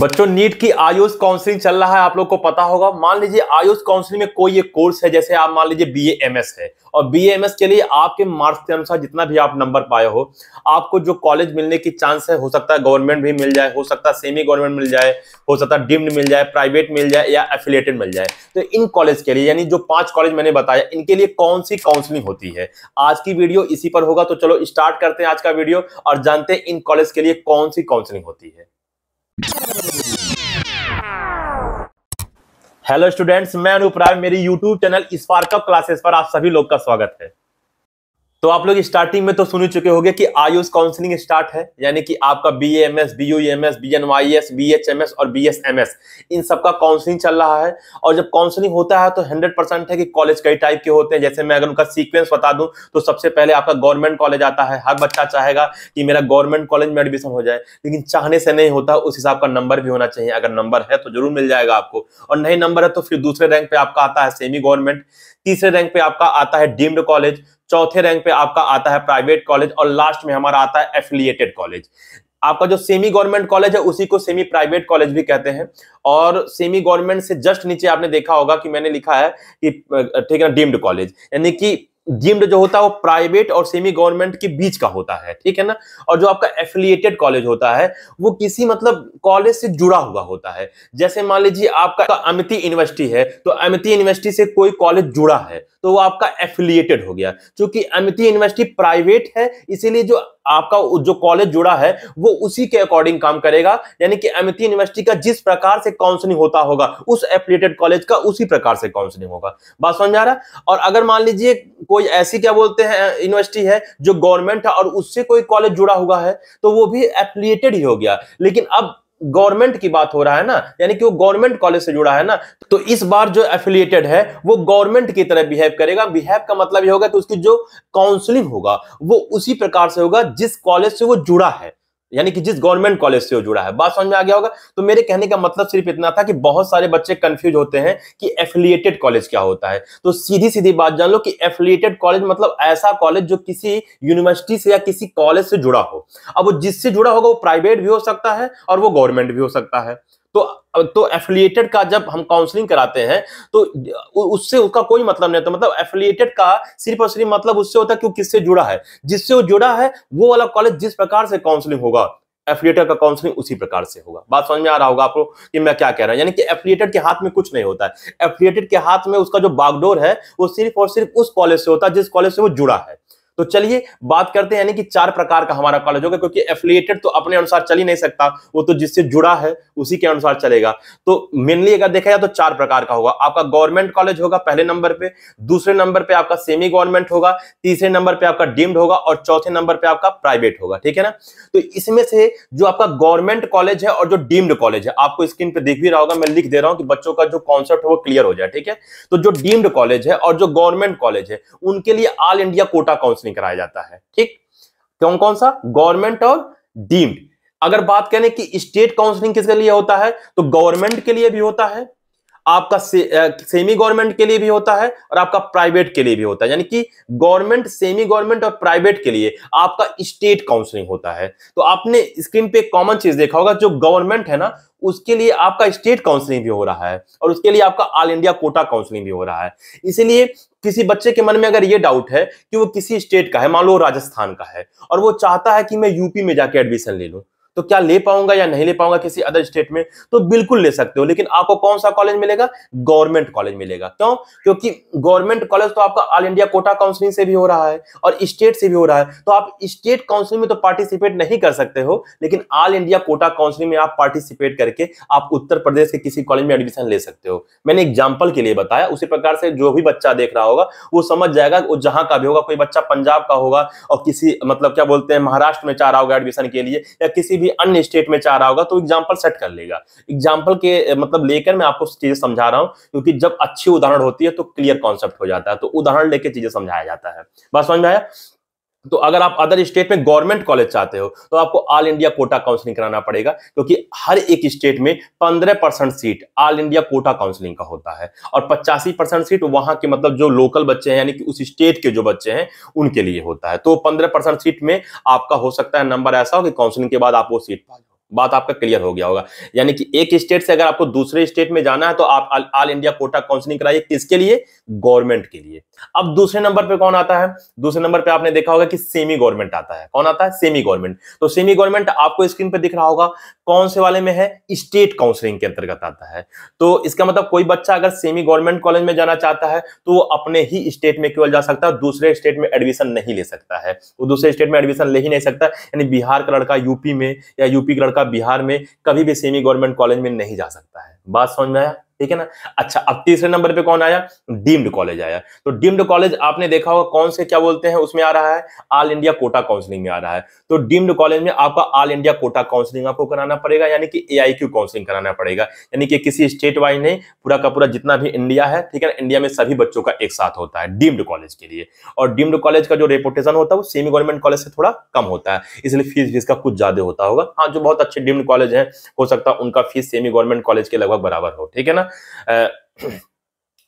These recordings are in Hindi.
बच्चों, नीट की आयुष काउंसलिंग चल रहा है, आप लोग को पता होगा। मान लीजिए आयुष काउंसलिंग में कोई एक कोर्स है, जैसे आप मान लीजिए BA MS है, और BA MS के लिए आपके मार्क्स के अनुसार जितना भी आप नंबर पाए हो, आपको जो कॉलेज मिलने की चांस है, हो सकता है गवर्नमेंट भी मिल जाए, हो सकता है सेमी गवर्नमेंट मिल जाए, हो सकता है डीम्ड मिल जाए, प्राइवेट मिल जाए या एफिलिएटेड मिल जाए। तो इन कॉलेज के लिए, यानी जो 5 कॉलेज मैंने बताया, इनके लिए कौन सी काउंसलिंग होती है, आज की वीडियो इसी पर होगा। तो चलो स्टार्ट करते हैं आज का वीडियो और जानते हैं इन कॉलेज के लिए कौन सी काउंसलिंग होती है। हेलो स्टूडेंट्स, मैं अनूप राय, मेरी यूट्यूब चैनल स्पार्कअप क्लासेस पर आप सभी लोग का स्वागत है। तो आप लोग स्टार्टिंग में तो सुन ही चुके होंगे कि आयुष काउंसलिंग स्टार्ट है, यानी कि आपका BAMS, BUEMS, BNYS, BHMS और BSMS, इन सब का काउंसलिंग चल रहा है। और जब काउंसलिंग होता है तो 100% है कि कॉलेज कई टाइप के होते हैं। जैसे मैं अगर उनका सीक्वेंस बता दूं तो सबसे पहले आपका गवर्नमेंट कॉलेज आता है। हर बच्चा चाहेगा कि मेरा गवर्नमेंट कॉलेज में एडमिशन हो जाए, लेकिन चाहने से नहीं होता, उस हिसाब का नंबर भी होना चाहिए। अगर नंबर है तो जरूर मिल जाएगा आपको, और नहीं नंबर है तो फिर दूसरे रैंक पे आपका आता है सेमी गवर्नमेंट, तीसरे रैंक पे आपका आता है डीम्ड कॉलेज, चौथे रैंक पे आपका आता है प्राइवेट कॉलेज, और लास्ट में हमारा आता है एफिलिएटेड कॉलेज। आपका जो सेमी गवर्नमेंट कॉलेज है उसी को सेमी प्राइवेट कॉलेज भी कहते हैं। और सेमी गवर्नमेंट से जस्ट नीचे आपने देखा होगा कि मैंने लिखा है कि ठीक है ना, डीम्ड कॉलेज, यानी कि डीम्ड जो होता है वो प्राइवेट और सेमी गवर्नमेंट के बीच का होता है, ठीक है ना। और जो आपका एफिलिएटेड कॉलेज होता है वो किसी मतलब कॉलेज से जुड़ा हुआ होता है। जैसे मान लीजिए आपका अमिती यूनिवर्सिटी है, तो अमिती यूनिवर्सिटी से कोई कॉलेज जुड़ा है तो वो आपका एफिलिएटेड हो गया। क्योंकि अमिती यूनिवर्सिटी प्राइवेट है, इसीलिए जो आपका जो कॉलेज जुड़ा है वो उसी के अकॉर्डिंग काम करेगा, यानी कि अमिती यूनिवर्सिटी का जिस प्रकार से काउंसलिंग होता होगा उस एफिलिएटेड कॉलेज का उसी प्रकार से काउंसलिंग होगा। बात समझ आ रहा है। और अगर मान लीजिए कोई ऐसी क्या बोलते हैं यूनिवर्सिटी है जो गवर्नमेंट है और उससे कोई कॉलेज जुड़ा हुआ है, तो वो भी एफिलिएटेड ही हो गया। लेकिन अब गवर्नमेंट की बात हो रहा है ना, यानी कि वो गवर्नमेंट कॉलेज से जुड़ा है ना, तो इस बार जो एफिलिएटेड है वो गवर्नमेंट की तरह बिहेव करेगा। बिहेव का मतलब ये होगा कि उसकी जो काउंसलिंग होगा वो उसी प्रकार से होगा जिस कॉलेज से वो जुड़ा है, यानी कि जिस गवर्नमेंट कॉलेज से वो जुड़ा है। बात समझ में आ गया होगा। तो मेरे कहने का मतलब सिर्फ इतना था कि बहुत सारे बच्चे कंफ्यूज होते हैं कि एफिलिएटेड कॉलेज क्या होता है। तो सीधी सीधी बात जान लो कि एफिलिएटेड कॉलेज मतलब ऐसा कॉलेज जो किसी यूनिवर्सिटी से या किसी कॉलेज से जुड़ा हो। अब वो जिससे जुड़ा होगा वो प्राइवेट भी हो सकता है और वो गवर्नमेंट भी हो सकता है। तो एफिलिएटेड का जब हम काउंसलिंग कराते हैं तो उससे उसका कोई मतलब नहीं होता। मतलब एफिलिएटेड का सिर्फ और सिर्फ मतलब उससे होता है कि वो किससे जुड़ा है, जिससे वो जुड़ा है वो वाला कॉलेज जिस प्रकार से काउंसलिंग होगा, एफिलिएटेड का काउंसलिंग उसी प्रकार से होगा। बात समझ में आ रहा होगा आपको कि मैं क्या कह रहा हूं। यानी कि एफिलिएटेड के हाथ में कुछ नहीं होता है। एफिलिएटेड के हाथ में उसका जो बागडोर है वो सिर्फ और सिर्फ उस कॉलेज से होता है जिस कॉलेज से वो जुड़ा है। तो चलिए बात करते हैं, यानी कि 4 प्रकार का हमारा कॉलेज होगा, क्योंकि एफिलिएटेड तो अपने अनुसार चल ही नहीं सकता, वो तो जिससे जुड़ा है उसी के अनुसार चलेगा। तो मेनली अगर देखा जाए तो 4 प्रकार का होगा। आपका गवर्नमेंट कॉलेज होगा पहले नंबर पे, दूसरे नंबर पे आपका सेमी गवर्नमेंट होगा, तीसरे नंबर पे आपका डीम्ड होगा और चौथे नंबर पे आपका प्राइवेट होगा, ठीक है ना। तो इसमें से जो आपका गवर्नमेंट कॉलेज है और जो डीम्ड कॉलेज है, आपको स्क्रीन पे दिख भी रहा होगा, मैं लिख दे रहा हूं कि बच्चों का जो कॉन्सेप्ट है वो क्लियर हो जाए, ठीक है। तो जो डीम्ड कॉलेज है और जो गवर्नमेंट कॉलेज है उनके लिए ऑल इंडिया कोटा काउंसलिंग कराया जाता है, ठीक। कौन कौन सा? गवर्नमेंट और डीम्ड। अगर बात करें कि स्टेट काउंसलिंग किसके लिए होता है, तो गवर्नमेंट के लिए भी होता है, आपका सेमी गवर्नमेंट के लिए भी होता है और आपका प्राइवेट के लिए भी होता है। यानी कि गवर्नमेंट, सेमी गवर्नमेंट और प्राइवेट के लिए आपका स्टेट काउंसलिंग होता है। तो आपने स्क्रीन पे एक कॉमन चीज देखा होगा, जो गवर्नमेंट है ना उसके लिए आपका स्टेट काउंसलिंग भी हो रहा है और उसके लिए आपका ऑल इंडिया कोटा काउंसलिंग भी हो रहा है। इसीलिए किसी बच्चे के मन में अगर ये डाउट है कि वो किसी स्टेट का है, मान लो राजस्थान का है और वो चाहता है कि मैं यूपी में जाके एडमिशन ले लूं, तो क्या ले पाऊंगा या नहीं ले पाऊंगा किसी अदर स्टेट में? तो बिल्कुल ले सकते हो, लेकिन आपको कौन सा कॉलेज मिलेगा? गवर्नमेंट कॉलेज मिलेगा। क्यों? क्योंकि गवर्नमेंट कॉलेज तो आपका ऑल इंडिया कोटा काउंसलिंग से भी हो रहा है और स्टेट से भी हो रहा है। तो आप स्टेट काउंसलिंग में तो पार्टिसिपेट नहीं कर सकते हो, लेकिन ऑल इंडिया कोटा काउंसलिंग में आप पार्टिसिपेट करके आप उत्तर प्रदेश के किसी कॉलेज में एडमिशन ले सकते हो। मैंने एग्जाम्पल के लिए बताया, उसी प्रकार से जो भी बच्चा देख रहा होगा वो समझ जाएगा। वो जहां का भी होगा, कोई बच्चा पंजाब का होगा और किसी मतलब क्या बोलते हैं महाराष्ट्र में चाह रहा होगा एडमिशन के लिए, या किसी भी अन्य स्टेट में चाह रहा होगा, तो एग्जांपल सेट कर लेगा। एग्जांपल के मतलब लेकर मैं आपको चीजें समझा रहा हूं, क्योंकि जब अच्छी उदाहरण होती है तो क्लियर कॉन्सेप्ट हो जाता है, तो उदाहरण लेके चीजें समझाया जाता है। बात समझ में आया। तो अगर आप अदर स्टेट में गवर्नमेंट कॉलेज चाहते हो तो आपको ऑल इंडिया कोटा काउंसलिंग कराना पड़ेगा, क्योंकि हर एक स्टेट में 15% seat all India quota counselling का होता है और 85% सीट वहां के मतलब जो लोकल बच्चे हैं, यानी कि उस स्टेट के जो बच्चे हैं उनके लिए होता है। तो 15% सीट में आपका हो सकता है नंबर ऐसा हो कि काउंसलिंग के बाद आप वो सीट पा जाओ। बात आपका क्लियर हो गया होगा। यानी कि एक स्टेट से अगर आपको दूसरे स्टेट में जाना है तो आप ऑल इंडिया कोटा काउंसलिंग कराइए। किसके लिए? गवर्नमेंट के लिए। अब दूसरे नंबर पे कौन आता है? दूसरे नंबर पे आपने देखा होगा कि सेमी गवर्नमेंट आता है। कौन आता है? Semi government. तो सेमी गवर्नमेंट आपको स्क्रीन पे दिख रहा होगा कौन से वाले में है? स्टेट काउंसलिंग के अंतर्गत आता है। तो इसका मतलब कोई बच्चा अगर सेमी गवर्नमेंट कॉलेज में जाना चाहता है तो वो अपने ही स्टेट में केवल जा सकता है, दूसरे स्टेट में एडमिशन नहीं ले सकता है। वो दूसरे स्टेट में एडमिशन ले ही नहीं सकता, यानी बिहार का लड़का यूपी में या यूपी का लड़का बिहार में कभी भी सेमी गवर्नमेंट कॉलेज में नहीं जा सकता है। बात समझ में आया? ठीक है ना। अच्छा, अब तीसरे नंबर पे कौन आया? डीम्ड कॉलेज आया। तो डीम्ड कॉलेज आपने देखा होगा कौन से क्या बोलते हैं उसमें आ रहा है? ऑल इंडिया कोटा काउंसलिंग में आ रहा है। तो डीम्ड कॉलेज में आपका ऑल इंडिया कोटा काउंसलिंग आपको कराना पड़ेगा, यानी कि AIQ काउंसलिंग कराना पड़ेगा। यानी कि किसी स्टेट वाइज नहीं, पूरा का पूरा जितना भी इंडिया है, ठीक है, इंडिया में सभी बच्चों का एक साथ होता है डीम्ड कॉलेज के लिए। और डीम्ड कॉलेज का जो रेपुटेशन होता है वो सेमी गवर्नमेंट कॉलेज से थोड़ा कम होता है, इसलिए फीस का कुछ ज्यादा होता होगा। हाँ, जो बहुत अच्छे डीम्ड कॉलेज हैं हो सकता है उनका फीस सेमी गवर्नमेंट कॉलेज के लगभग बराबर हो, ठीक है ना।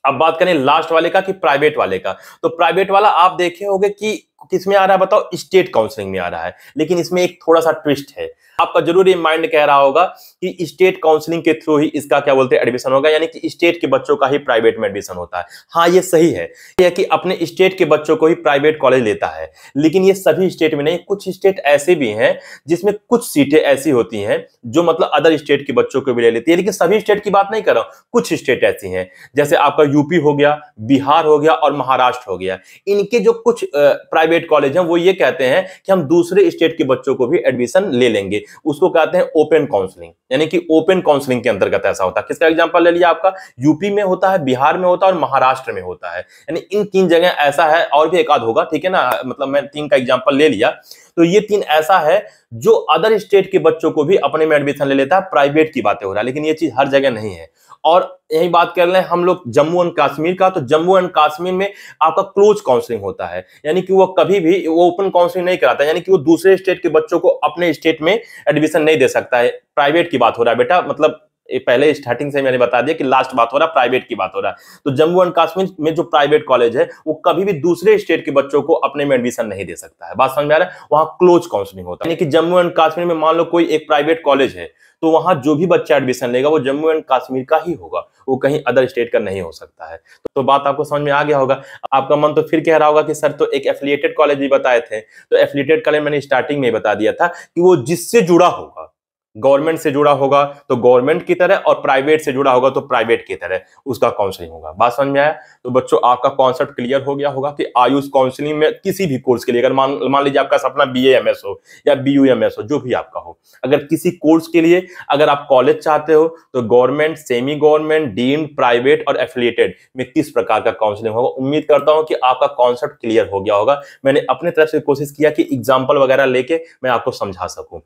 अब बात करें लास्ट वाले का कि प्राइवेट वाले का। तो प्राइवेट वाला आप देखे होंगे कि किस में आ रहा है बताओ? स्टेट काउंसलिंग में आ रहा है। लेकिन इसमें एक थोड़ा सा ट्विस्ट है। आपका जरूर ये माइंड कह रहा होगा कि स्टेट काउंसलिंग के थ्रू ही इसका क्या बोलते हैं एडमिशन होगा, यानी कि स्टेट के बच्चों का ही प्राइवेट में एडमिशन होता है। हाँ, ये सही है, यह कि अपने स्टेट के बच्चों को ही प्राइवेट कॉलेज लेता है। लेकिन ये सभी स्टेट में नहीं, कुछ स्टेट ऐसे भी हैं जिसमें कुछ सीटें ऐसी होती हैं जो मतलब अदर स्टेट के बच्चों को भी ले लेती है। लेकिन सभी स्टेट की बात नहीं कर रहा हूं, कुछ स्टेट ऐसी हैं, जैसे आपका यूपी हो गया, बिहार हो गया और महाराष्ट्र हो गया। इनके जो कुछ प्राइवेट कॉलेज हैं वो ये कहते हैं कि हम दूसरे स्टेट के बच्चों को भी एडमिशन ले लेंगे। उसको कहते हैं ओपन काउंसलिंग, यानी कि ओपन काउंसलिंग के अंतर्गत ऐसा होता है। किसका एग्जांपल ले लिया? आपका यूपी में होता है, बिहार में होता है और महाराष्ट्र में होता है। यानी इन 3 जगह ऐसा है, और भी एक आध होगा, ठीक है ना, मतलब मैं 3 का एग्जांपल ले लिया। तो ये 3 ऐसा है जो अदर स्टेट के बच्चों को भी अपने में एडमिशन ले लेता है। प्राइवेट की बातें हो रहा है, लेकिन ये चीज हर जगह नहीं है। और यही बात कर रहे हैं हम लोग जम्मू एंड कश्मीर का। तो जम्मू एंड कश्मीर में आपका क्लोज काउंसलिंग होता है, यानी कि वो कभी भी वो ओपन काउंसलिंग नहीं कराता, यानी कि वो दूसरे स्टेट के बच्चों को अपने स्टेट में एडमिशन नहीं दे सकता है। प्राइवेट की बात हो रहा है बेटा, मतलब पहले स्टार्टिंग से मैंने बता दिया कि लास्ट बात हो रहा है, प्राइवेट की बात हो रहा है। तो जम्मू एंड कश्मीर में जो प्राइवेट कॉलेज है वो कभी भी दूसरे स्टेट के बच्चों को अपने में एडमिशन नहीं दे सकता है। बात समझ में आ रहा है? वहां क्लोज काउंसलिंग होता है, यानी कि जम्मू एंड कश्मीर में मान लो कोई एक प्राइवेट कॉलेज है तो वहां जो भी बच्चा एडमिशन लेगा वो जम्मू एंड कश्मीर का ही होगा, वो कहीं अदर स्टेट का नहीं हो सकता है। तो बात आपको समझ में आ गया होगा। आपका मन तो फिर कह रहा होगा कि सर तो एक एफिलिएटेड कॉलेज भी बताए थे। तो एफिलिएटेड कॉलेज मैंने स्टार्टिंग में ही बता दिया था कि वो जिससे जुड़ा होगा, गवर्नमेंट से जुड़ा होगा तो गवर्नमेंट की तरह, और प्राइवेट से जुड़ा होगा तो प्राइवेट की तरह उसका काउंसलिंग होगा। बात समझ में आया? तो बच्चों आपका कॉन्सेप्ट क्लियर हो गया होगा कि आयुष काउंसलिंग में किसी भी कोर्स के लिए, अगर मान लीजिए आपका सपना BAMS हो या BUMS हो, जो भी आपका हो, अगर किसी कोर्स के लिए अगर आप कॉलेज चाहते हो तो government, semi government, deemed, private और एफिलिएटेड में किस प्रकार का काउंसलिंग होगा। उम्मीद करता हूं कि आपका कॉन्सेप्ट क्लियर हो गया होगा। मैंने अपने तरफ से कोशिश किया कि एग्जाम्पल वगैरह लेके मैं आपको समझा सकूं।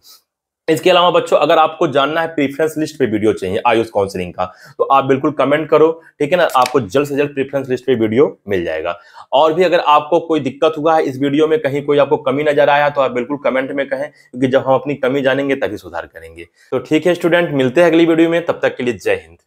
इसके अलावा बच्चों अगर आपको जानना है प्रेफरेंस लिस्ट पे वीडियो चाहिए आयुष काउंसलिंग का, तो आप बिल्कुल कमेंट करो, ठीक है ना। आपको जल्द से जल्द प्रेफरेंस लिस्ट पे वीडियो मिल जाएगा। और भी अगर आपको कोई दिक्कत हुआ है इस वीडियो में, कहीं कोई आपको कमी नजर आया तो आप बिल्कुल कमेंट में कहें, क्योंकि जब हम अपनी कमी जानेंगे तभी सुधार करेंगे। तो ठीक है स्टूडेंट, मिलते हैं अगली वीडियो में, तब तक के लिए जय हिंद।